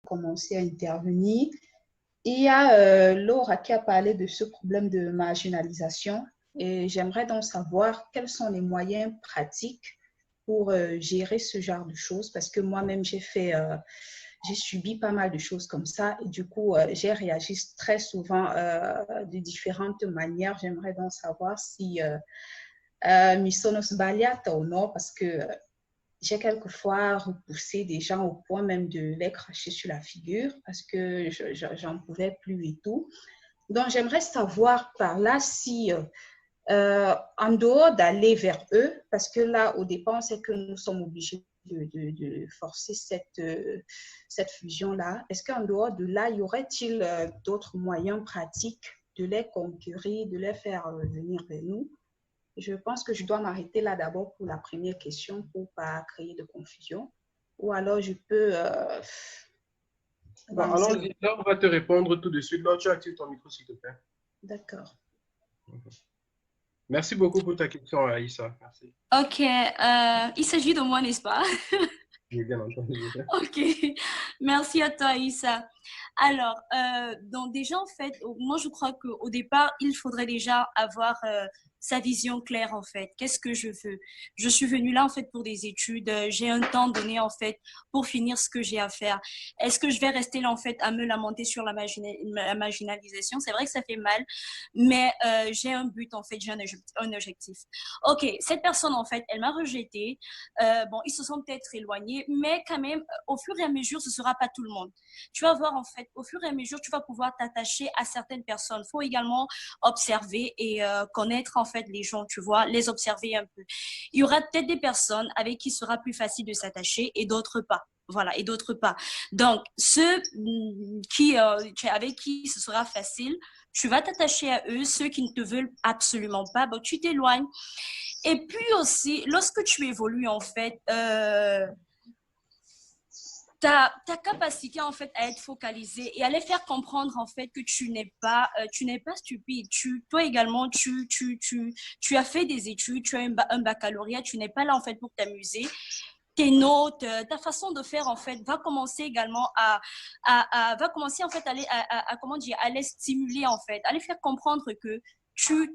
commencer à intervenir. Il y a Laura qui a parlé de ce problème de marginalisation et j'aimerais donc savoir quels sont les moyens pratiques pour gérer ce genre de choses parce que moi-même, j'ai subi pas mal de choses comme ça et du coup, j'ai réagi très souvent de différentes manières. J'aimerais donc savoir si Misonos Baliata ou non parce que j'ai quelquefois repoussé des gens au point même de les cracher sur la figure parce que j'en pouvais plus et tout. Donc, j'aimerais savoir par là si, en dehors d'aller vers eux, parce que là, au départ, on sait que nous sommes obligés de forcer cette fusion-là, est-ce qu'en dehors de là, y aurait-il d'autres moyens pratiques de les conquérir, de les faire venir vers nous? Je pense que je dois m'arrêter là d'abord pour la première question pour ne pas créer de confusion. Ou alors je peux Bon, avancer. allons-y, là, on va te répondre tout de suite. Là, tu actives ton micro, s'il te plaît. D'accord. Merci beaucoup pour ta question, Aïssa. Merci. Ok, il s'agit de moi, n'est-ce pas? J'ai bien entendu. Ok, merci à toi, Issa. Alors, donc déjà, en fait, moi, je crois qu'au départ, il faudrait déjà avoir sa vision claire, en fait. Qu'est-ce que je veux? Je suis venue là, en fait, pour des études. J'ai un temps donné, en fait, pour finir ce que j'ai à faire. Est-ce que je vais rester là, en fait, à me lamenter sur la marginalisation? C'est vrai que ça fait mal, mais j'ai un but, en fait, j'ai un objectif. Ok, cette personne, en fait, elle m'a rejetée. Bon, ils se sont peut-être éloignés, mais quand même, au fur et à mesure, ce ne sera pas tout le monde. Tu vas voir, en fait, au fur et à mesure, tu vas pouvoir t'attacher à certaines personnes. Il faut également observer et connaître, en fait, les gens, tu vois, les observer un peu. Il y aura peut-être des personnes avec qui il sera plus facile de s'attacher et d'autres pas. Voilà, et d'autres pas. Donc, ceux avec qui ce sera facile, tu vas t'attacher à eux. Ceux qui ne te veulent absolument pas, bon, tu t'éloignes. Et puis aussi, lorsque tu évolues, en fait, ta capacité, en fait, à être focalisé et à les faire comprendre, en fait, que tu n'es pas stupide. Toi également, tu as fait des études, tu as un baccalauréat, tu n'es pas là, en fait, pour t'amuser. Tes notes, ta façon de faire, en fait, va commencer également va commencer, en fait, comment dire, à les stimuler, en fait, à les faire comprendre que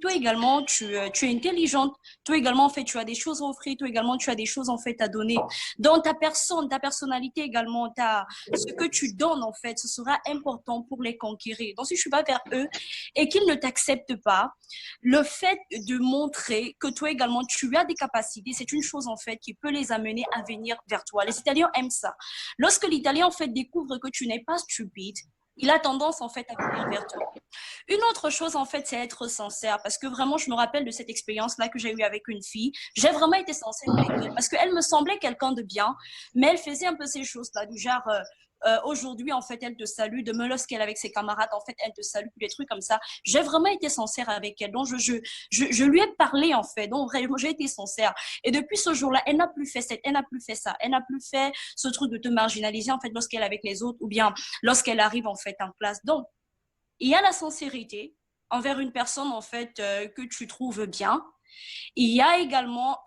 toi également, tu es intelligente, toi également, en fait, tu as des choses à offrir, toi également, tu as des choses, en fait, à donner. Donc, ta personnalité également, ce que tu donnes, en fait, ce sera important pour les conquérir. Donc, si tu vas vers eux et qu'ils ne t'acceptent pas, le fait de montrer que toi également, tu as des capacités, c'est une chose, en fait, qui peut les amener à venir vers toi. Les Italiens aiment ça. Lorsque l'Italien, en fait, découvre que tu n'es pas stupide, il a tendance, en fait, à venir vers toi. Une autre chose, en fait, c'est être sincère. Parce que vraiment, je me rappelle de cette expérience-là que j'ai eue avec une fille. J'ai vraiment été sincère avec elle. Parce qu'elle me semblait quelqu'un de bien, mais elle faisait un peu ces choses-là, du genre, aujourd'hui, en fait, elle te salue. Demain, lorsqu'elle est avec ses camarades, en fait, elle te salue, des trucs comme ça. J'ai vraiment été sincère avec elle. Donc, je lui ai parlé, en fait. Donc, vraiment, j'ai été sincère. Et depuis ce jour-là, elle n'a plus fait ça. Elle n'a plus fait ce truc de te marginaliser, en fait, lorsqu'elle est avec les autres ou bien lorsqu'elle arrive, en fait, en classe. Donc, il y a la sincérité envers une personne, en fait, que tu trouves bien. Il y a également,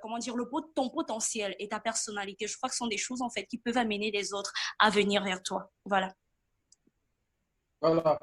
comment dire, ton potentiel et ta personnalité. Je crois que ce sont des choses, en fait, qui peuvent amener les autres à venir vers toi. Voilà. Voilà.